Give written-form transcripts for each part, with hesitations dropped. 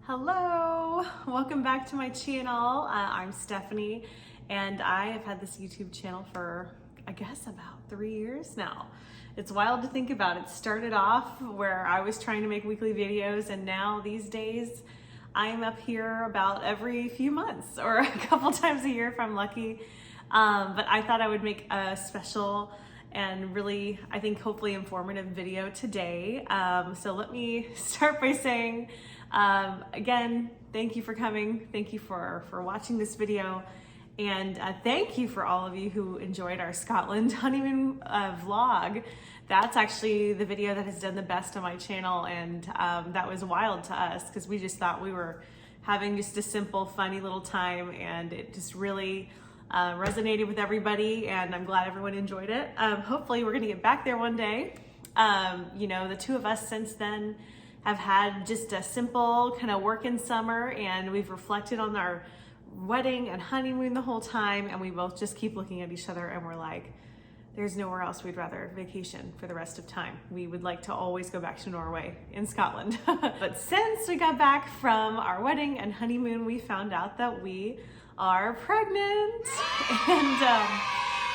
Hello, welcome back to my channel. I'm Stephanie and I have had this YouTube channel for I guess about 3 years now. It's wild to think about. It started off where I was trying to make weekly videos, and now these days I'm up here about every few months or a couple times a year if I'm lucky. But I thought I would make a special and really, I think, hopefully informative video today. So let me start by saying, again, thank you for coming. Thank you for watching this video. And thank you for all of you who enjoyed our Scotland honeymoon vlog. That's actually the video that has done the best on my channel. And that was wild to us because we just thought we were having just a simple, funny little time. And it just really resonated with everybody, and I'm glad everyone enjoyed it. Hopefully we're gonna get back there one day. You know, the two of us since then have had just a simple kind of working summer, and we've reflected on our wedding and honeymoon the whole time, and we both just keep looking at each other and we're like, there's nowhere else we'd rather vacation for the rest of time. We would like to always go back to Norway in Scotland. But since we got back from our wedding and honeymoon, we found out that we are pregnant. And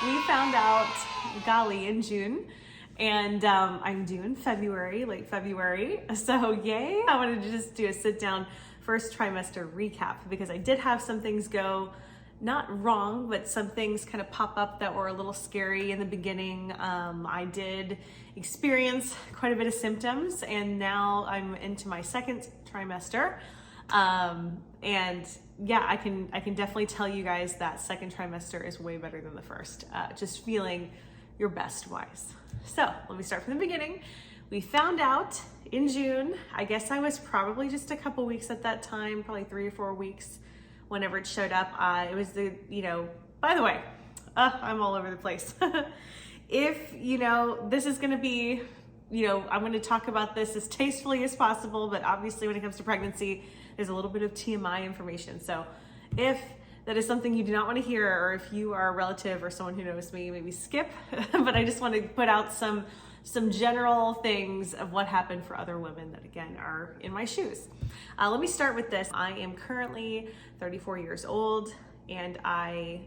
we found out, golly, in June. And I'm due in February, late February. So yay. I wanted to just do a sit down first trimester recap because I did have some things go not wrong, but some things kind of pop up that were a little scary in the beginning. I did experience quite a bit of symptoms, and now I'm into my second trimester. And yeah, I can definitely tell you guys that second trimester is way better than the first, just feeling your best wise. So let me start from the beginning. We found out in June. I guess I was probably just a couple weeks at that time, probably 3 or 4 weeks whenever it showed up. It was the, by the way, I'm all over the place. If, this is going to be, I'm going to talk about this as tastefully as possible, but obviously when it comes to pregnancy, there's a little bit of TMI information. So if that is something you do not want to hear, or if you are a relative or someone who knows me, maybe skip. But I just want to put out some general things of what happened for other women that, again, are in my shoes. Let me start with this. I am currently 34 years old, and I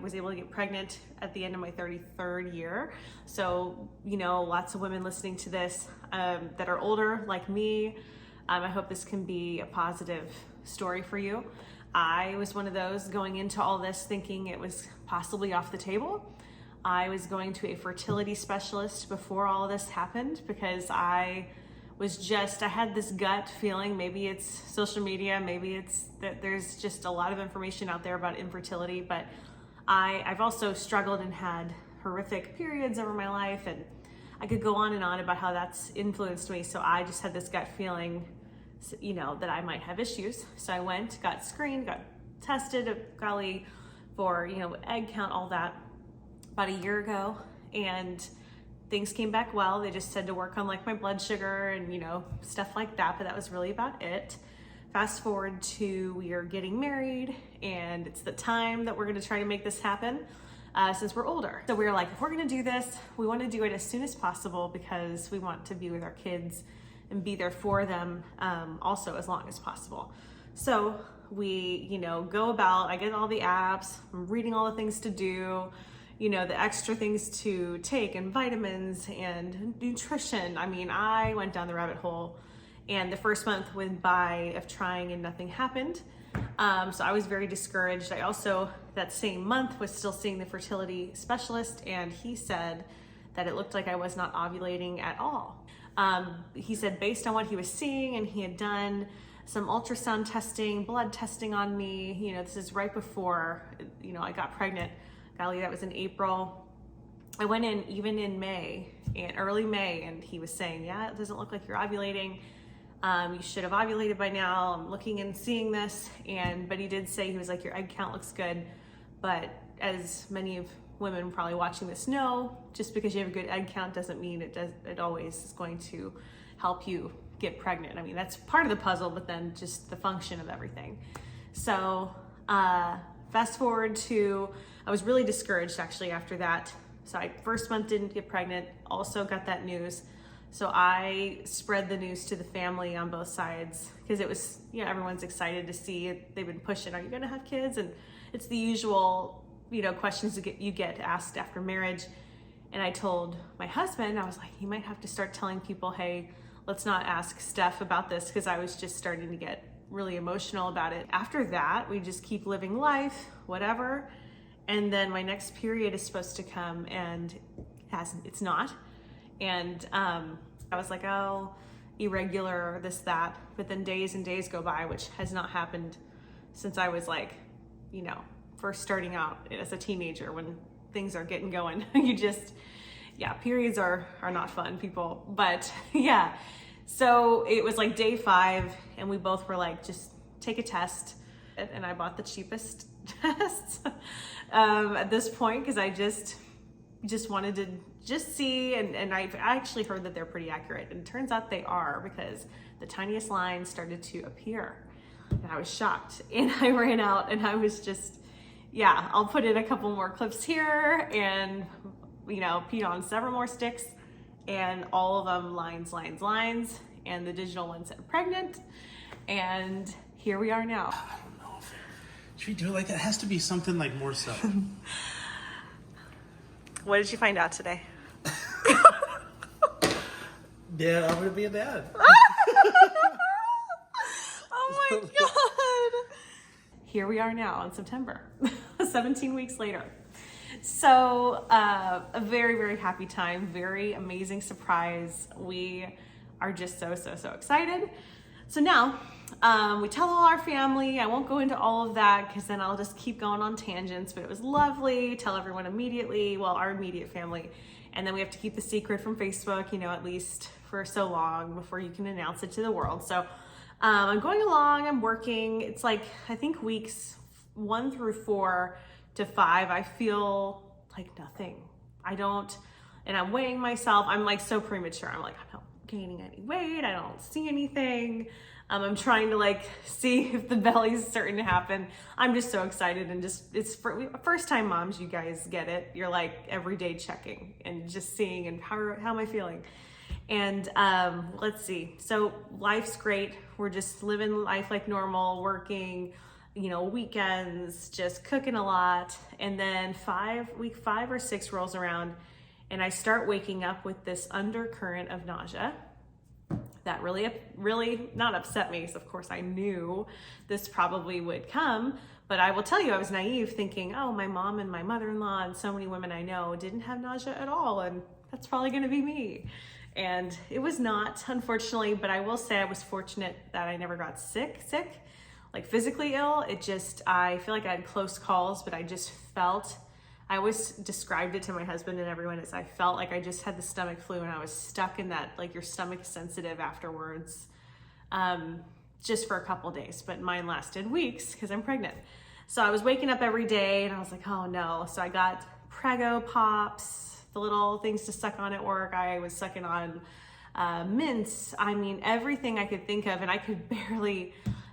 was able to get pregnant at the end of my 33rd year. So, lots of women listening to this that are older like me, I hope this can be a positive story for you. I was one of those going into all this thinking it was possibly off the table. I was going to a fertility specialist before all of this happened because I had this gut feeling, maybe it's social media, maybe it's that there's just a lot of information out there about infertility, but I've also struggled and had horrific periods over my life, and I could go on and on about how that's influenced me. So I just had this gut feeling, that I might have issues. So I went, got screened, got tested, golly, for, egg count, all that, about a year ago, and things came back well. They just said to work on like my blood sugar and, stuff like that, but that was really about it. Fast forward to we are getting married, and it's the time that we're going to try to make this happen since we're older. So we were like, if we're going to do this, we want to do it as soon as possible because we want to be with our kids and be there for them also as long as possible. So we, go about, I get all the apps, I'm reading all the things to do, the extra things to take, and vitamins and nutrition. I mean, I went down the rabbit hole, and the first month went by of trying and nothing happened. So I was very discouraged. I also, that same month, was still seeing the fertility specialist, and he said that it looked like I was not ovulating at all. He said based on what he was seeing, and he had done some ultrasound testing, blood testing on me, this is right before, I got pregnant. Golly, that was in April. I went in even in May, and early May, and he was saying, yeah, it doesn't look like you're ovulating. You should have ovulated by now. I'm looking and seeing this, but he did say, he was like, your egg count looks good, but as many of women probably watching this know, just because you have a good egg count doesn't mean it always is going to help you get pregnant. I mean, that's part of the puzzle, but then just the function of everything. So fast forward to, I was really discouraged actually after that. So I first month didn't get pregnant, also got that news. So I spread the news to the family on both sides because it was, you know, everyone's excited to see it. They've been pushing, are you gonna have kids? And it's the usual, you know, questions you get asked after marriage. And I told my husband, I was like, you might have to start telling people, hey, let's not ask Steph about this, because I was just starting to get really emotional about it. After that, we just keep living life, whatever. And then my next period is supposed to come, and it's not. And I was like, oh, irregular, this, that. But then days and days go by, which has not happened since I was like, you know, first starting out as a teenager, when things are getting going. You just, yeah, periods are not fun, people. But yeah, so it was like day 5, and we both were like, just take a test. And I bought the cheapest tests at this point, because I just wanted to just see, and I actually heard that they're pretty accurate, and it turns out they are, because the tiniest lines started to appear, and I was shocked, and I ran out, and I was just, yeah, I'll put in a couple more clips here, and, you know, peed on several more sticks, and all of them lines, and the digital one said pregnant, and here we are now. I don't know. Should we do it like that? It has to be something like more so. What did you find out today? Yeah, I'm gonna be a dad. Oh my God. Here we are now in September, 17 weeks later. So a very, very happy time, very amazing surprise. We are just so excited. So now we tell all our family. I won't go into all of that because then I'll just keep going on tangents, but it was lovely. Tell everyone immediately, well, our immediate family. And then we have to keep the secret from Facebook, you know, at least for so long before you can announce it to the world. So I'm going along, I'm working. It's like, I think weeks 1 through 4 to 5, I feel like nothing. And I'm weighing myself. I'm like so premature. I'm like, I'm not gaining any weight. I don't see anything. I'm trying to like see if the belly's starting to happen. I'm just so excited, and it's first time moms, you guys get it. You're like every day checking and just seeing, and how am I feeling? And let's see. So life's great. We're just living life like normal, working, you know, weekends, just cooking a lot. And then week 5 or 6 rolls around, and I start waking up with this undercurrent of nausea that really not upset me, because of course I knew this probably would come. But I will tell you, I was naive, thinking, oh, my mom and my mother-in-law and so many women I know didn't have nausea at all, and that's probably gonna be me. And it was not, unfortunately. But I will say I was fortunate that I never got sick, like physically ill. I feel like I had close calls, but I always described it to my husband and everyone as I felt like I just had the stomach flu, and I was stuck in that, like, your stomach is sensitive afterwards, just for a couple days. But mine lasted weeks because I'm pregnant. So I was waking up every day, and I was like, oh no. So I got Prego Pops, the little things to suck on at work. I was sucking on mints. I mean, everything I could think of, and I could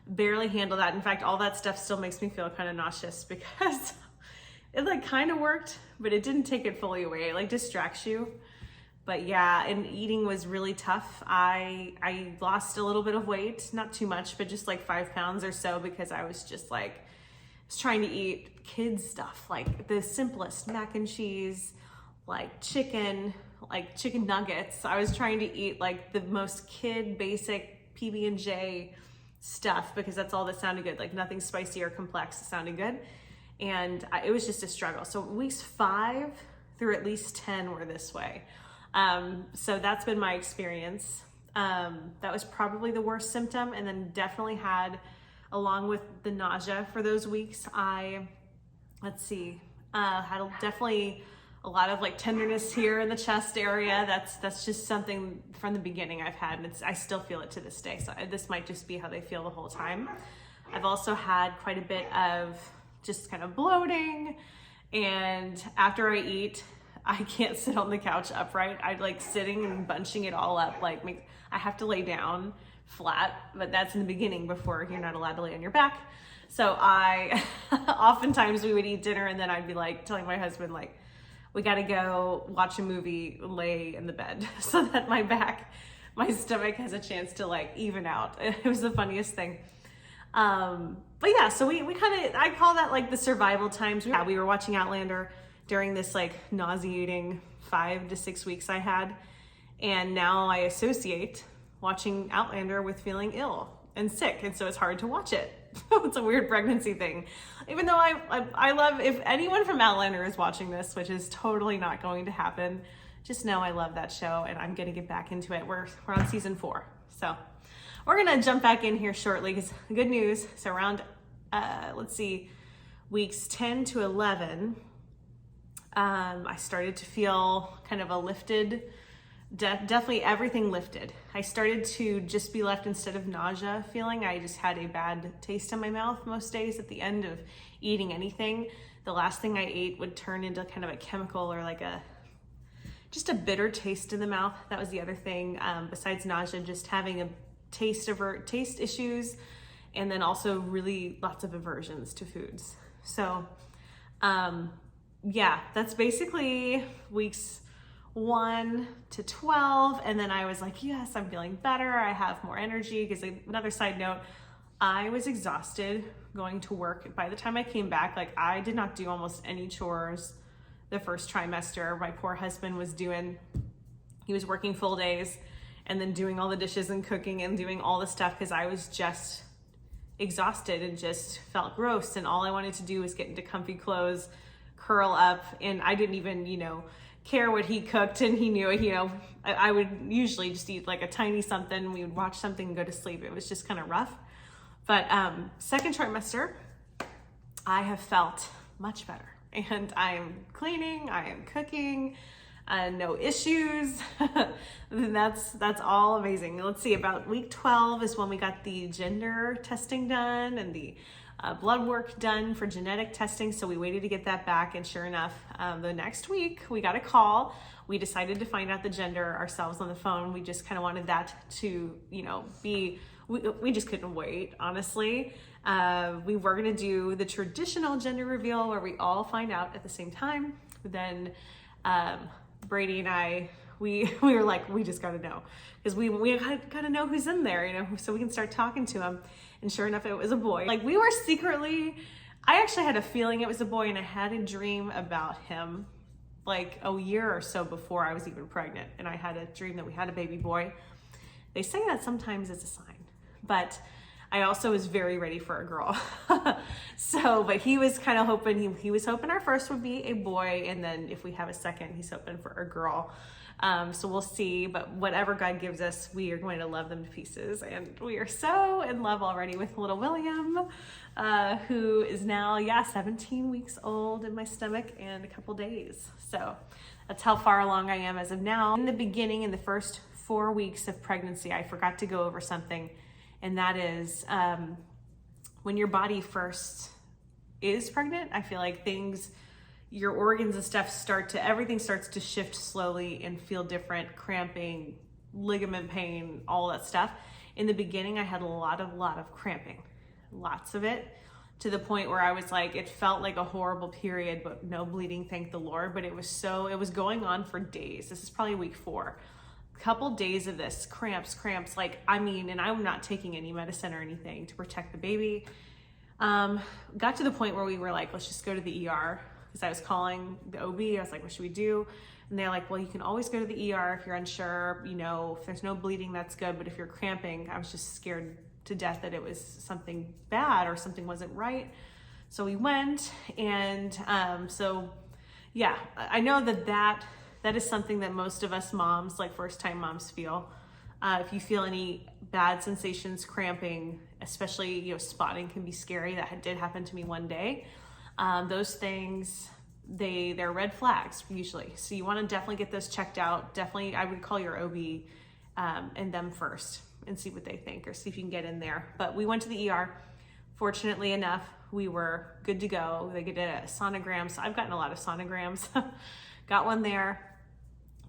barely handle that. In fact, all that stuff still makes me feel kind of nauseous, because it like kind of worked, but it didn't take it fully away. It like distracts you. But yeah, and eating was really tough. I lost a little bit of weight, not too much, but just like 5 pounds or so, because I was just like, trying to eat kids stuff, like the simplest mac and cheese, like chicken nuggets. I was trying to eat like the most kid basic PB&J stuff, because that's all that sounded good, like nothing spicy or complex. It sounded good. And it was just a struggle. So weeks 5 through at least 10 were this way. So that's been my experience. That was probably the worst symptom. And then definitely had, along with the nausea for those weeks, had definitely a lot of like tenderness here in the chest area. That's just something from the beginning I've had, and I still feel it to this day. So this might just be how they feel the whole time. I've also had quite a bit of just kind of bloating, and after I eat, I can't sit on the couch upright. I like sitting and bunching it all up. Like I have to lay down flat, but that's in the beginning before you're not allowed to lay on your back. So oftentimes we would eat dinner, and then I'd be like telling my husband, like, we got to go watch a movie, lay in the bed so that my stomach has a chance to like even out. It was the funniest thing. But yeah, so we kind of, I call that like the survival times. We were watching Outlander during this like nauseating 5 to 6 weeks I had. And now I associate watching Outlander with feeling ill and sick. And so it's hard to watch it. It's a weird pregnancy thing. Even though I love, if anyone from Outlander is watching this, which is totally not going to happen, just know I love that show and I'm going to get back into it. We're on season 4. So we're going to jump back in here shortly because good news. So around, let's see, weeks 10 to 11, I started to feel kind of a lifted, definitely everything lifted. I started to just be left, instead of nausea feeling, I just had a bad taste in my mouth most days at the end of eating anything. The last thing I ate would turn into kind of a chemical or like just a bitter taste in the mouth. That was the other thing. Besides nausea, just having a taste issues, and then also really lots of aversions to foods. So yeah, that's basically weeks 1 to 12. And then I was like, yes, I'm feeling better. I have more energy. Because another side note, I was exhausted going to work. By the time I came back, like I did not do almost any chores the first trimester. My poor husband was he was working full days and then doing all the dishes and cooking and doing all the stuff because I was just exhausted and just felt gross. And all I wanted to do was get into comfy clothes, curl up, and I didn't even, care what he cooked, and he knew it. I would usually just eat like a tiny something. We would watch something and go to sleep. It was just kind of rough. But second trimester, I have felt much better, and I am cleaning, I am cooking, no issues. That's all amazing. Let's see, about week 12 is when we got the gender testing done and the blood work done for genetic testing. So we waited to get that back, and sure enough, the next week we got a call. We decided to find out the gender ourselves on the phone. We just kind of wanted that to, we just couldn't wait, honestly. We were gonna do the traditional gender reveal where we all find out at the same time. But then Brady and I, we were like, we just gotta know, because we gotta know who's in there, so we can start talking to him. And sure enough, it was a boy. Like we were secretly, I actually had a feeling it was a boy, and I had a dream about him like a year or so before I was even pregnant. And I had a dream that we had a baby boy. They say that sometimes it's a sign, but I also was very ready for a girl. But he was kind of hoping, he was hoping our first would be a boy. And then if we have a second, he's hoping for a girl. So we'll see, but whatever God gives us, we are going to love them to pieces. And we are so in love already with little William, who is now, 17 weeks old in my stomach and a couple days. So that's how far along I am as of now. In the beginning, in the first 4 weeks of pregnancy, I forgot to go over something. And that is, when your body first is pregnant, I feel like your organs and stuff everything starts to shift slowly and feel different, cramping, ligament pain, all that stuff. In the beginning, I had a lot of cramping, lots of it, to the point where I was like, it felt like a horrible period, but no bleeding, thank the Lord. But it was going on for days. This is probably week 4. Couple days of this, cramps, and I'm not taking any medicine or anything to protect the baby. Got to the point where we were like, let's just go to the ER. Because I was calling the OB, I was like, what should we do? And they're like, well, you can always go to the ER if you're unsure, if there's no bleeding, that's good. But if you're cramping, I was just scared to death that it was something bad or something wasn't right. So we went, and yeah, I know that is something that most of us moms, like first time moms, feel. If you feel any bad sensations, cramping, especially, spotting can be scary. That did happen to me one day. Those things, they're red flags usually. So you want to definitely get those checked out. Definitely, I would call your OB and them first and see what they think, or see if you can get in there. But we went to the ER. Fortunately enough, we were good to go. They did a sonogram. So I've gotten a lot of sonograms. Got one there,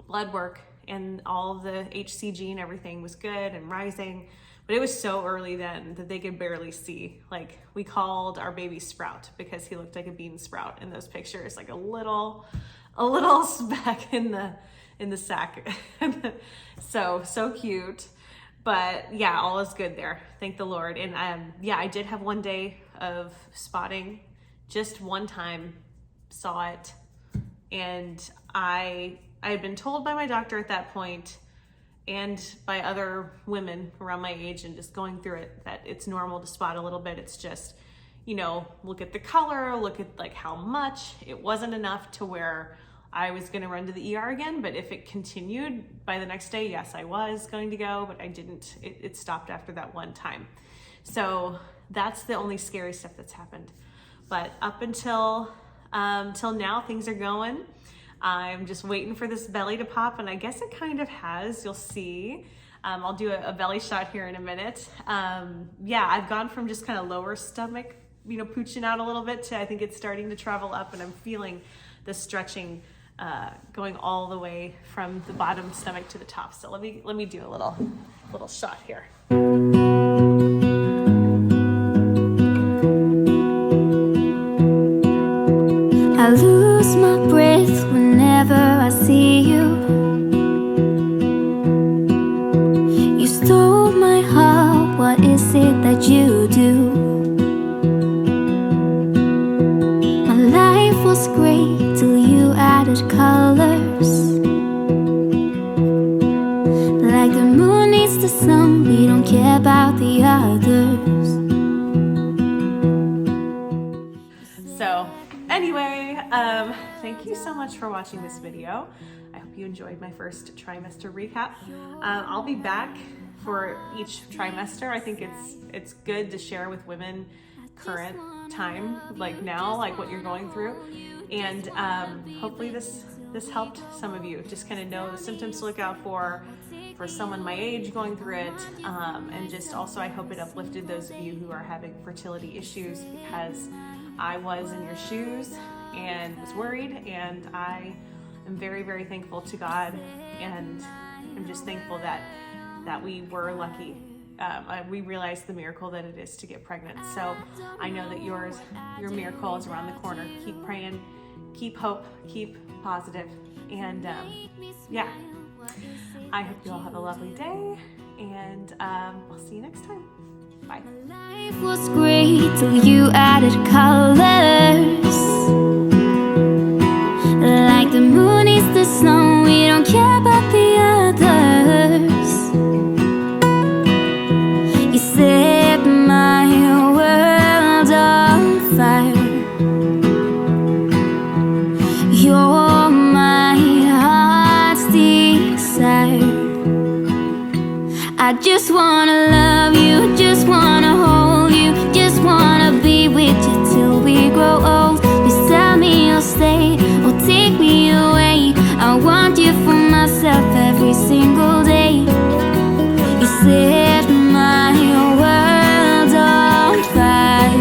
blood work, and all the HCG and everything was good and rising. But it was so early then that they could barely see. Like, we called our baby Sprout because he looked like a bean sprout in those pictures, like a little a little speck in the sack. So cute. But yeah, all is good there. Thank the Lord. And yeah, I did have one day of spotting, just one time saw it. And I had been told by my doctor at that point and by other women around my age and just going through it that it's normal to spot a little bit. It's just, you know, look at the color, look at like how much. It wasn't enough to where I was going to run to the ER again, but if it continued by the next day, yes, I was going to go, but I didn't. It stopped after that one time. So that's the only scary stuff that's happened. But up until till now, things are going. I'm just waiting for this belly to pop, and I guess it kind of has. You'll see. I'll do a belly shot here in a minute. Yeah, I've gone from just kind of lower stomach, you know, pooching out a little bit to I think it's starting to travel up, and I'm feeling the stretching going all the way from the bottom stomach to the top. So let me do a little shot here. I lose my breath whenever I see you. You stole my heart, what is it that you do? My life was great till you added colors. Like the moon needs the sun, we don't care about the others. So anyway, thank you so much for watching this video. I hope you enjoyed my first trimester recap. I'll be back for each trimester. I think it's good to share with women current time, like now, like what you're going through. And hopefully this helped some of you just kind of know the symptoms to look out for someone my age going through it. And just also I hope it uplifted those of you who are having fertility issues, because I was in your shoes and was worried, and I am very, very thankful to God, and I'm just thankful that we were lucky. We realized the miracle that it is to get pregnant. So I know that your miracle is around the corner. Keep praying, keep hope, keep positive, and yeah, I hope you all have a lovely day, and I'll see you next time. Bye. Life was great till you added colors. Like the moon is the sun, we don't care about the others. You set my world on fire. You're my heart's desire. I just wanna love you, just wanna hold you, just wanna be with you till we grow old. Please tell me you'll stay or take me away. I want you for myself every single day. You set my world on fire.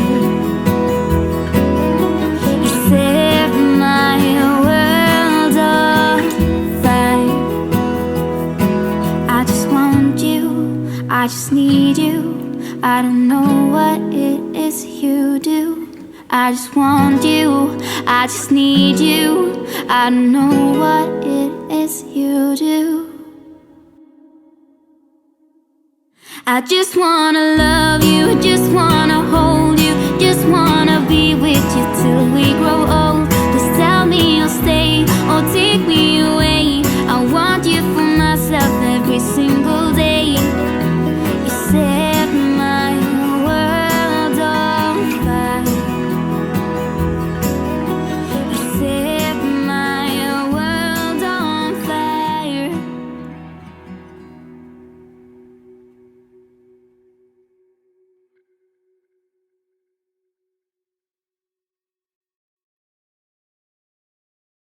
You set my world on fire. I just want you, I just need you. I don't know what it is you do. I just want you, I just need you. I don't know what it is you do. I just wanna love you.